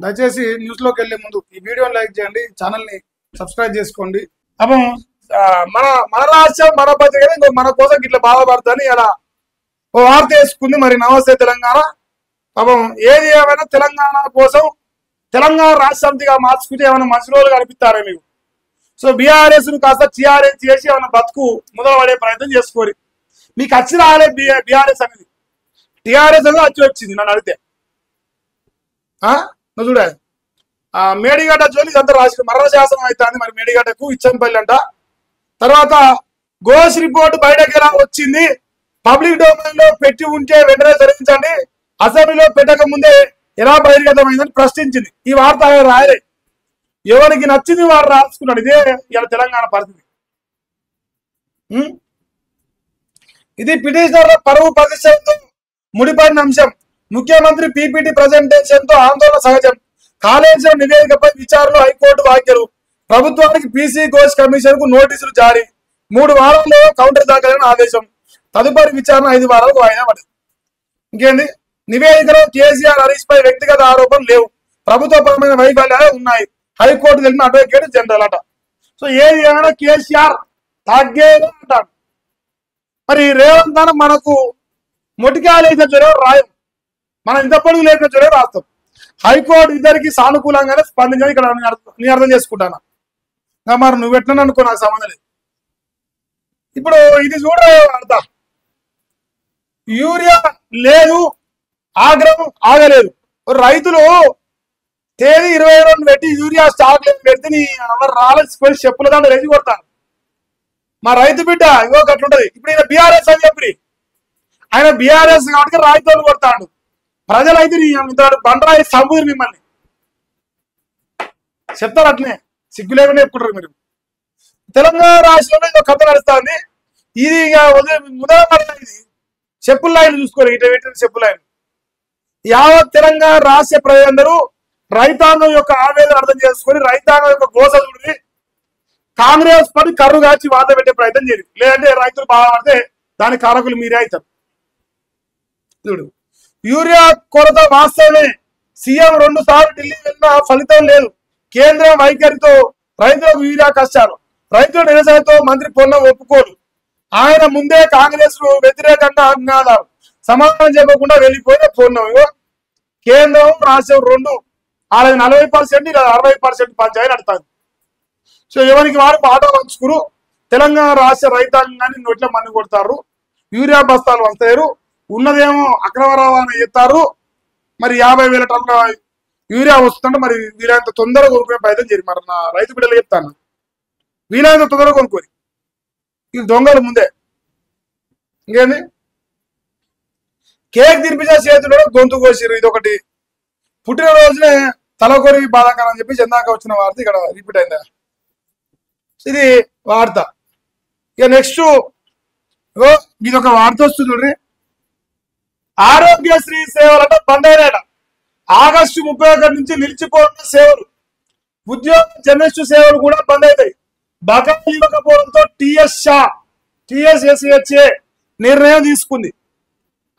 దయచేసి న్యూస్లోకి వెళ్లే ముందు ఈ వీడియోని లైక్ చేయండి, ఛానల్ని సబ్స్క్రైబ్ చేసుకోండి. అప్పుడు మన మన రాష్ట్రం మన పద్ధతి ఇంకో మన కోసం ఇట్లా బాధపడుతుంది అలా ఓ వార్త వేసుకుంది. మరి నమస్తే తెలంగాణ. పాపం ఏది ఏమైనా తెలంగాణ కోసం తెలంగాణ రాష్ట్ర సమితిగా మార్చుకుంటే ఏమైనా మంచి రోజులు కనిపిస్తారా మీకు? సో బీఆర్ఎస్ ను కాస్త టీఆర్ఎస్ చేసి ఏమైనా బతుకు మొదలుపడే ప్రయత్నం చేసుకోరు. మీకు వచ్చి రాలే బీఆర్ఎస్ అనేది, టీఆర్ఎస్ అనేది వచ్చి వచ్చింది. నన్ను అడిగితే నువ్వు చూడాలి మేడిగడ్డ జోలికి అంతా రాసి మరణ శాసనం అవుతుంది. మరి మేడిగడ్డకు ఇచ్చంపల్లి అంట. తర్వాత గోస్ రిపోర్ట్ బయటకు ఎలా వచ్చింది, పబ్లిక్ డొమైన్ లో పెట్టి ఉంటే వెంటనే తొలగించండి, అసెంబ్లీలో పెట్టక ముందే ఎలా బహిర్గతమైందని ప్రశ్నించింది. ఈ వార్త రాయలే, ఎవరికి నచ్చింది వారు రాసుకున్నాడు. ఇదే ఇలా తెలంగాణ పరిస్థితి. ఇది పిటిషనర్ల పరువు ప్రతిష్టతో ముడిపడిన అంశం. ముఖ్యమంత్రి పీపీటీ ప్రజెంటేషన్ తో ఆందోళన సహజం. కాళేశ్వరం నివేదికపై విచారణలో హైకోర్టు వ్యాఖ్యలు. ప్రభుత్వానికి పీసీ ఘోష్ కమిషన్ కు నోటీసులు జారీ. 3 వారాల్లో కౌంటర్ దాఖలైన ఆదేశం. తదుపరి విచారణ 5 వారాలకు వాయిదా పడింది. ఇంకేంది, నివేదికలో కేసీఆర్ హరీష్ పై వ్యక్తిగత ఆరోపణలు లేవు, ప్రభుత్వపరమైన వైఫల్యాలు ఉన్నాయి, హైకోర్టు తెలిపిన అడ్వకేట్ జనరల్ అట. సో ఏది ఏమైనా కేసీఆర్ తగ్గేది అంటాడు. మరి రేవంత్ అన్న మనకు మొటికాలేసిన జ్వరం రాయం, మనం ఇంత పొడుగు లేసిన జ్వరం రాస్తాం. హైకోర్టు ఇద్దరికి సానుకూలంగానే స్పందించని ఇక్కడ నేను అర్థం చేసుకుంటాను. మరి నువ్వు ఎట్లా అనుకో, నాకు సంబంధం లేదు. ఇప్పుడు ఇది చూడ అర్థం, యూరియా లేదు, ఆగ్రహం ఆగలేదు. రైతులు తేదీ 22 పెట్టి యూరియా స్టాక్ పెడితే నీ రాలేసిపోయి చెప్పుల దాంట్లో రెజి కొడతాను. మా రైతు బిడ్డ ఇంకో అట్లుంటది. ఇప్పుడు ఈయన బీఆర్ఎస్ అని చెప్పి ఆయన బీఆర్ఎస్ కాబట్టి రైతులు కొడతాడు. ప్రజలైతే బండరాయి సంబూరు మిమ్మల్ని చెప్తారు. అట్నే సిగ్గు లేకుండా చెప్పుకుంటారు మీరు. తెలంగాణ రాష్ట్రంలో ఇంకో కథ నడుస్తుంది. ఇది ఇక ఇది చెప్పుల లైన్ చూసుకోరు, ఇటు చెప్పుల లైన్. యావత్ తెలంగాణ రాష్ట్ర ప్రజలందరూ రైతాంగం యొక్క ఆవేదన అర్థం చేసుకొని రైతాంగం యొక్క గోస చూడి కాంగ్రెస్ పడి కర్రు కాచి వాద పెట్టే ప్రయత్నం చేయాలి. లేదంటే రైతులు బాధపడితే దాని కారకులు మీరే అవుతారు. చూడు, యూరియా కొరత వాస్తవమే. సీఎం 2 సార్లు ఢిల్లీ వెళ్ళినా ఫలితం లేదు. కేంద్రం వైఖరితో రైతులకు యూరియా కష్టాలు. రైతుల నిరసనతో మంత్రి పొన్నం ఒప్పుకోడు. ఆయన ముందే కాంగ్రెస్ వ్యతిరేకంగా నినాదాలు. సమాధానం చెప్పకుండా వెళ్ళిపోయిన పొన్నం. కేంద్రం రాష్ట్రం 2 వాళ్ళకి 40% 60% పంచాయతీ నడుతుంది. సో ఎవరికి వారు పాట పంచుకురు. తెలంగాణ రాష్ట్ర రైతాంగాన్ని నోట్ల మన్ను కొడతారు. యూరియా బస్తాలు వస్తాయి, ఉన్నదేమో అక్రమ రవాణా చేస్తారు. మరి 50,000 టన్నుల యూరియా వస్తుంటే మరి వీలైనంత తొందరగా కొనుక్కునే ప్రయత్నం చేయాలి. మరి నా రైతు బిడ్డలు చెప్తాను, వీలైనంత తొందరగా కొనుక్కోని. ఇది దొంగలు ముందే. ఇంకేంది, కేక్ తినిపించే చేతుల్లో గొంతు కోసిరు. ఇది ఒకటి. పుట్టినరోజునే తలకొరి బాధాకరం అని చెప్పి చెందాక వచ్చిన వార్త ఇక్కడ రిపీట్ అయిందా. ఇది వార్త. ఇక నెక్స్ట్ ఇది ఒక వార్త వస్తుంది చూడండి. ఆరోగ్యశ్రీ సేవలట బంద్ అయినాయట. ఆగస్టు 31 నుంచి నిలిచిపోతున్న సేవలు, ఉద్యోగ జర్నలిస్టు సేవలు కూడా బంద్ అవుతాయి. బకాయిలు ఇవ్వకపోవడంతో టీఎస్ఎస్హెచ్ఏ నిర్ణయం తీసుకుంది.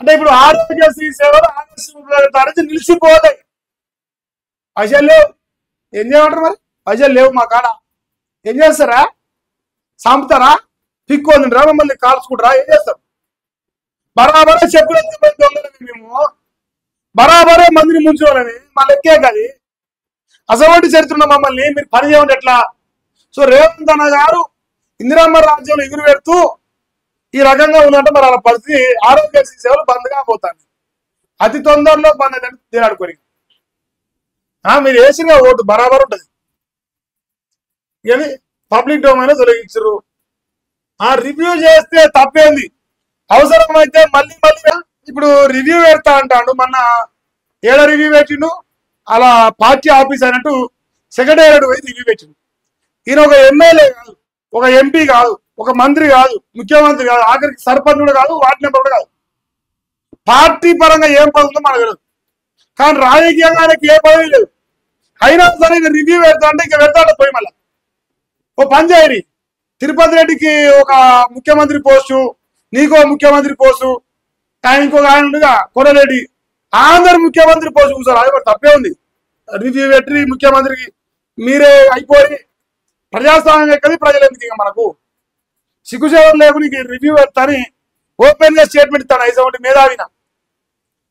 అంటే ఇప్పుడు ఆరోగ్యశ్రీ సేవలు ఆగస్టు 31 నుంచి నిలిచిపోతాయి. అజలు లేవు, ఏం చేయమంటారు? మరి అజలు లేవు మా కాడ ఏం చేస్తారా? సాంపుతారా? పిక్కోదిరా, మమ్మల్ని కాల్చుకుంటారా? ఏం చేస్తారు? బరాబరే చెప్పులు దొంగలని మేము, బరాబరే మందిని ముంచుకోవాలని మా లెక్కే కాదు. అసలు చరిత్ర మమ్మల్ని మీరు పని చేయమంటే ఎట్లా? సో రేవంత్ అన్న గారు ఇందిరమ్మ రాజ్యంలో ఎగురు పెడుతూ ఈ రకంగా ఉందంటే మరి అలా పరిస్థితి ఆరోగ్యశ్రీ సేవలు బంద్ కాబోతాను. అతి తొందరలో బంద్ అయితే తీరాడుకొని మీరు వేసిగా ఓటు బరాబర్ ఉంటుంది. ఏమి పబ్లిక్ డొమైన్ తొలగించరు. రివ్యూ చేస్తే తప్పేంది, అవసరమైతే మళ్ళీ ఇప్పుడు రివ్యూ పెడతా అంటాడు. మొన్న ఏడ రివ్యూ పెట్టిండు, అలా పార్టీ ఆఫీస్ అయినట్టు సెక్రటేరియట్ పోయి రివ్యూ పెట్టిండు. ఈయన ఒక ఎమ్మెల్యే కాదు, ఒక ఎంపీ కాదు, ఒక మంత్రి కాదు, ముఖ్యమంత్రి కాదు, ఆఖరికి సర్పంచ్ కూడా కాదు, వార్డు మెంబర్ కూడా కాదు. పార్టీ పరంగా ఏం పదవి ఉందో మనకు తెలియదు, కానీ రాజకీయంగా ఆయనకి ఏ పదవి లేదు. అయినా సరే ఇక రివ్యూ పెడతా అంటే ఇక పెడతాడు పోయి. మళ్ళీ ఓ పంచాయతీ తిరుపతి రెడ్డికి ఒక ముఖ్యమంత్రి పోస్టు, నీకో ముఖ్యమంత్రి పోస్టు, ఆయన ఇంకొక ఆయన ఉండగా కొడరెడ్డి, అందరు ముఖ్యమంత్రి పోస్టు కూర్చోరు. అది తప్పే ఉంది. రివ్యూ పెట్టి ముఖ్యమంత్రికి మీరే అయిపోయి ప్రజాస్వామ్యం ఎక్కది ప్రజలు ఎందుకు ఇక మనకు సిగ్గుసేవలు లేవు నీకు రివ్యూ పెడతాని ఓపెన్ గా స్టేట్మెంట్ ఇస్తాను ఐసోటి మేధావిన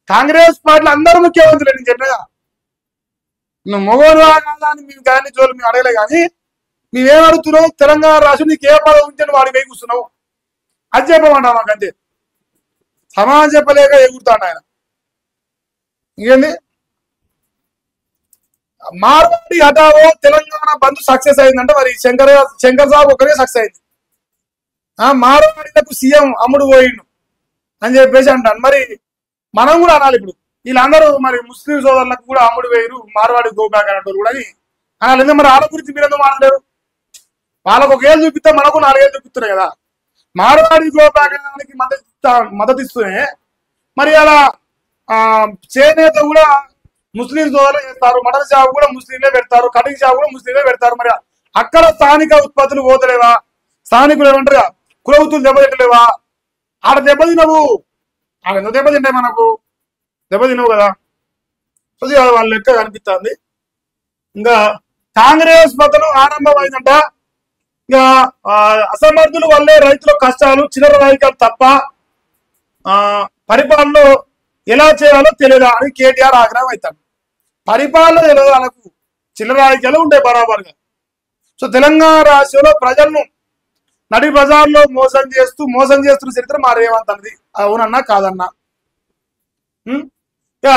కాంగ్రెస్ పార్టీలో అందరూ ముఖ్యమంత్రులు నేను చెప్పినగా నువ్వు మొగోడు కాదా అని మేము కానీ జోలు మేము అడగలే కానీ మేమేం అడుగుతున్నావు తెలంగాణ రాష్ట్రం నీకు ఏ పదవి ఉంటే నువ్వు వాడికి వేయి కూర్చున్నావు అది చెప్పమంటా మాకు అంతే సమాజం చెప్పలేక ఎగురుతాడు ఆయన ఇంకేంది మార్వాడి హఠావో తెలంగాణ బంద్ సక్సెస్ అయిందంటే మరి శంకర్ సాబ్ ఒకరే సక్సెస్ అయింది మార్వాడిలకు సీఎం అమ్ముడు పోయిండు అని చెప్పేసి అంటాను మరి మనం కూడా అనాలి ఇప్పుడు వీళ్ళందరూ మరి ముస్లిం సోదరులకు కూడా అమ్ముడు వేయరు మార్వాడి గోబ్యాక్ అనేటోళ్ళు కూడా అనాలి ఎందుకు మరి వాళ్ళ గురించి మీరు ఎందుకు మాట్లాడారు వాళ్ళకు ఒక ఏళ్ళు చూపిస్తే మనకు 4 ఏళ్ళు చూపిస్తున్నాయి కదా మార్వాడి గోబ్యాకానికి మద్దతు ఇస్తూనే మరి అలా చేనేత కూడా ముస్లిం సోదరులు చేస్తారు మటన్ షాప్ కూడా ముస్లింలే పెడతారు కటింగ్ షాప్ కూడా ముస్లింలే పెడతారు మరి అక్కడ స్థానిక ఉత్పత్తులు పోతలేవా స్థానికులు ఏమంటారుగా కులవృత్తులు దెబ్బతింటలేవా ఆడ దెబ్బతినవు ఆడ ఎందుకు దెబ్బతింటాయి మనకు దెబ్బతినవు కదా వాళ్ళ లెక్క కనిపిస్తుంది ఇంకా కాంగ్రెస్ పతనం ఆరంభమైందంట ఇంకా అసమర్థుల వల్లే రైతుల కష్టాలు చిల్లర రాజకీయాలు తప్ప పరిపాలనలో ఎలా చేయాలో తెలియదా అని కేటీఆర్ ఆగ్రహం అవుతాడు పరిపాలన తెలియదు వాళ్ళకు చిల్లర రాజకీయాలు ఉంటాయి బరాబర్గా సో తెలంగాణ రాష్ట్రంలో ప్రజలను నడి బజార్లో మోసం చేస్తున్న చరిత్ర మా రేవంత్ అన్నది అవునన్నా కాదన్నా ఇక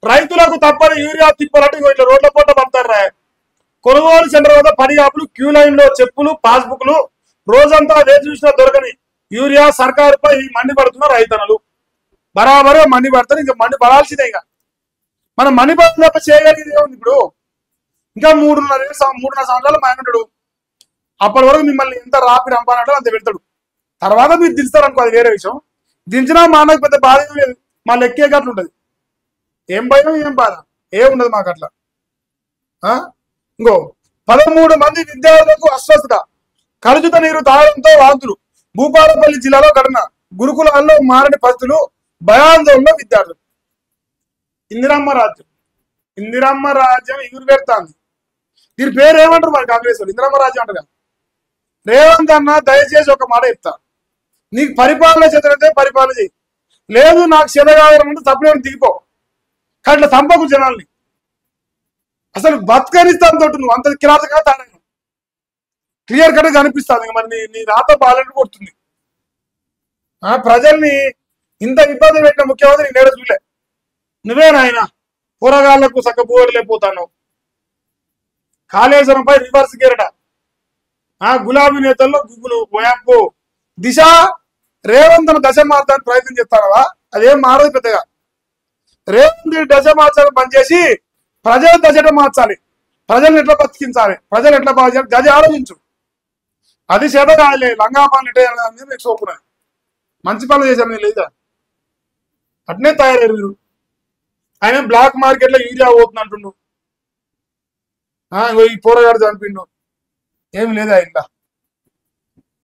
రైతులకు తప్పని యూరియా తిప్పాలంటే ఇట్లా రోడ్ల పూట పంపుతారు కొనుగోలు సెంటర్ వద్ద 10 ఆపులు క్యూ లైన్ లో చెప్పులు పాస్బుక్లు రోజంతా వేచి చూసినా దొరకని యూరియా సర్కారుపై మండిపడుతున్న రైతన్నలు బరాబరే మండిపడతారు ఇంకా మండిపడాల్సిందే ఇక మనం మండిపడుతున్న తప్ప చేయగలిగేది ఏముంది ఇప్పుడు ఇంకా 3.5 సంవత్సరాలు మాయనుంటాడు అప్పటి వరకు మిమ్మల్ని ఎంత రాపి రంపానంటాడు అంత పెడతాడు తర్వాత మీరు దించుతారు అనుకో అది వేరే విషయం దించినా మా అన్నకు పెద్ద బాధ ఏం లేదు మా లెక్కే అట్లా ఉంటుంది ఏం భయం ఏం బాధ ఏం ఉండదు మాకు అట్లా ఇంకో 13 మంది విద్యార్థులకు అస్వస్థత కలుషిత నీరు తాగడంతో వాంతులు భూపాలపల్లి జిల్లాలో ఘటన గురుకులాల్లో మారని పరిస్థితులు భయాందోళనలో విద్యార్థులు ఇందిరమ్మ రాజ్యం ఎగురు పెడతాంది దీని పేరు ఏమంటారు మరి కాంగ్రెస్ వాళ్ళు ఇందిరమ్మ రాజ్యం అంటారు రేవంత్ అన్న దయచేసి ఒక మాట చెప్తా నీకు పరిపాలన చేతనైతే పరిపాలన చేయి లేదు నాకు చెదగాగరం అంటే తప్పుడే దిగిపో కానీ అట్లా చంపకు జనాల్ని అసలు బతకనిస్తాంతో నువ్వు అంత కిరాతగా తాను క్లియర్ కట్ కనిపిస్తుంది మరి నీ రాత బాలెట్ కొడుతుంది ప్రజల్ని ఇంత ఇబ్బంది పెట్టిన ముఖ్యమంత్రి నేడ చూలే నువ్వే నాయన కూరగాళ్లకు సక్కబోరలేకపోతాను కాళేశ్వరంపై రివర్స్ గేరట గులాబీ నేతల్లో గుగ్గులు పోయాపు దిశ రేవంత్ దశ మార్చడానికి ప్రయత్నం చేస్తానవా అదేం మారదు పెద్దగా రేవంత్ దశ మార్చాలని పనిచేసి ప్రజల దశట మార్చాలి ప్రజలను ఎట్లా బతికించాలి ప్రజలు ఎట్లా బాగా చేయాలి గది ఆలోచించు అది చేత కాలే లంగాపాలు ఎట్లా మీకు సోపున్నాయి మంచి పనులు చేశాను లేదా అట్నే తయారయ్యారు మీరు ఆయన బ్లాక్ మార్కెట్ లో యూరియా పోతుంది అంటుండు ఈ పోరగాడు చనిపిండు ఏమి లేదా ఇలా